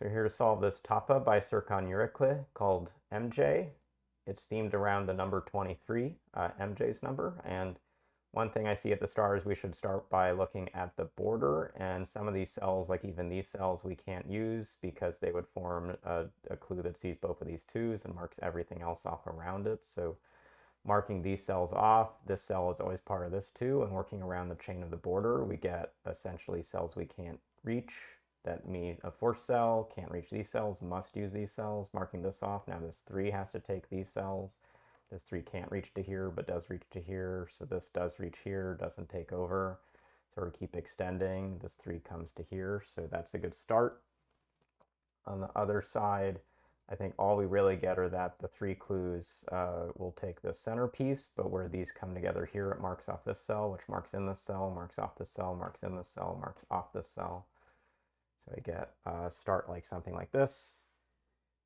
So we're here to solve this Tapa by Serkan Yürekli called MJ. It's themed around the number 23, MJ's number. And one thing I see at the start is we should start by looking at the border. And some of these cells, like even these cells, we can't use because they would form a clue that sees both of these twos and marks everything else off around it. So marking these cells off, this cell is always part of this too, and working around the chain of the border, we get essentially cells we can't reach. That mean a fourth cell can't reach these cells, must use these cells. Marking this off, now this 3 has to take these cells. This 3 can't reach to here, but does reach to here. So this does reach here, doesn't take over. So we keep extending. This 3 comes to here, so that's a good start. On the other side, I think all we really get are that the 3 clues will take the centerpiece, but where these come together here, it marks off this cell, which marks in this cell, marks off this cell, marks in this cell, marks off this cell. So we get start like something like this.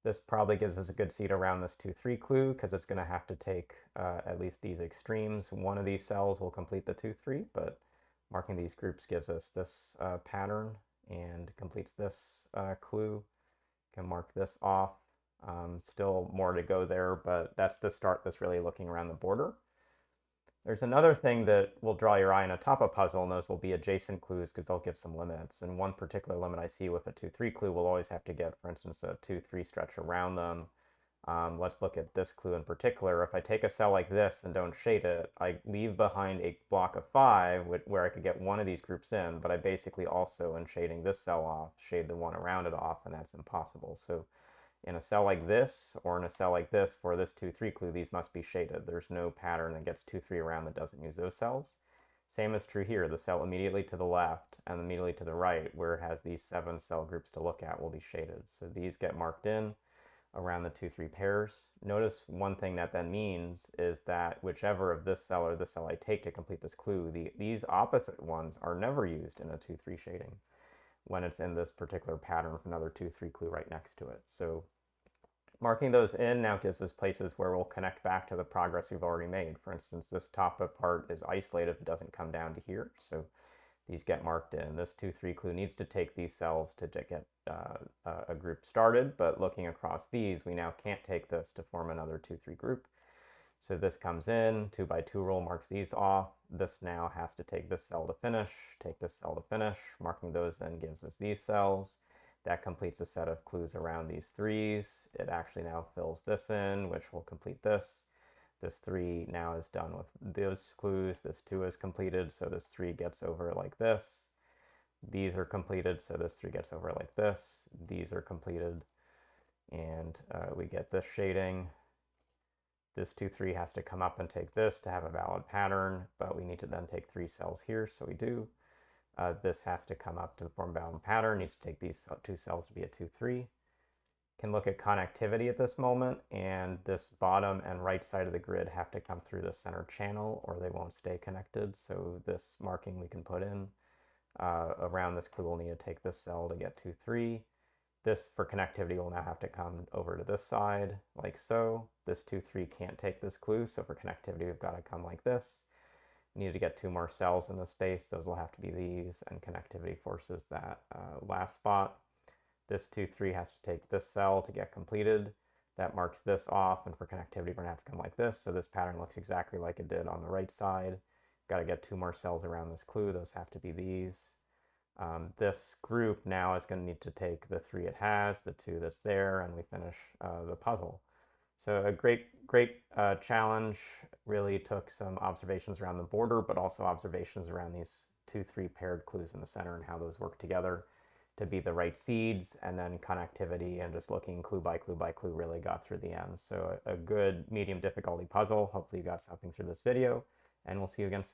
This probably gives us a good seed around this 2-3 clue because it's going to have to take at least these extremes. One of these cells will complete the 2-3, but marking these groups gives us this pattern and completes this clue. Can mark this off. Still more to go there, but that's the start that's really looking around the border. There's another thing that will draw your eye in a Tapa puzzle, and those will be adjacent clues because they'll give some limits. And one particular limit I see with a 2-3 clue, we'll always have to get, for instance, a 2-3 stretch around them. Let's look at this clue in particular. If I take a cell like this and don't shade it, I leave behind a block of 5 where I could get one of these groups in, but I basically also, in shading this cell off, shade the one around it off, and that's impossible. So in a cell like this, or in a cell like this, for this 2-3 clue, these must be shaded. There's no pattern that gets 2-3 around that doesn't use those cells. Same is true here. The cell immediately to the left and immediately to the right, where it has these 7 cell groups to look at, will be shaded. So these get marked in around the 2-3 pairs. Notice one thing that then means is that whichever of this cell or this cell I take to complete this clue, these opposite ones are never used in a 2-3 shading when it's in this particular pattern with another 2-3 clue right next to it. So marking those in now gives us places where we'll connect back to the progress we've already made. For instance, this top part is isolated if it doesn't come down to here. So these get marked in. This 2-3 clue needs to take these cells to get a group started, but looking across these, we now can't take this to form another 2-3 group. So this comes in, 2x2 rule marks these off. This now has to take this cell to finish, take this cell to finish. Marking those in gives us these cells. That completes a set of clues around these 3s. It actually now fills this in, which will complete this. This 3 now is done with those clues. This 2 is completed, so this 3 gets over like this. These are completed, so this 3 gets over like this. These are completed, and we get this shading. This 2-3 has to come up and take this to have a valid pattern, but we need to then take 3 cells here, so we do. This has to come up to form a valid pattern, needs to take these 2 cells to be a 2-3. Can look at connectivity at this moment, and this bottom and right side of the grid have to come through the center channel or they won't stay connected. So this marking we can put in. Around this clue we'll need to take this cell to get 2-3. This, for connectivity, will now have to come over to this side, like so. This 2-3 can't take this clue, so for connectivity, we've got to come like this. Need to get 2 more cells in the space. Those will have to be these, and connectivity forces that last spot. This 2-3 has to take this cell to get completed. That marks this off, and for connectivity, we're going to have to come like this. So this pattern looks exactly like it did on the right side. Got to get 2 more cells around this clue. Those have to be these. This group now is going to need to take the 3 it has, the 2 that's there, and we finish the puzzle. So a great challenge. Really took some observations around the border, but also observations around these 2-3 paired clues in the center and how those work together to be the right seeds, and then connectivity and just looking clue by clue by clue really got through the end. So a good medium difficulty puzzle. Hopefully you got something through this video, and we'll see you again soon.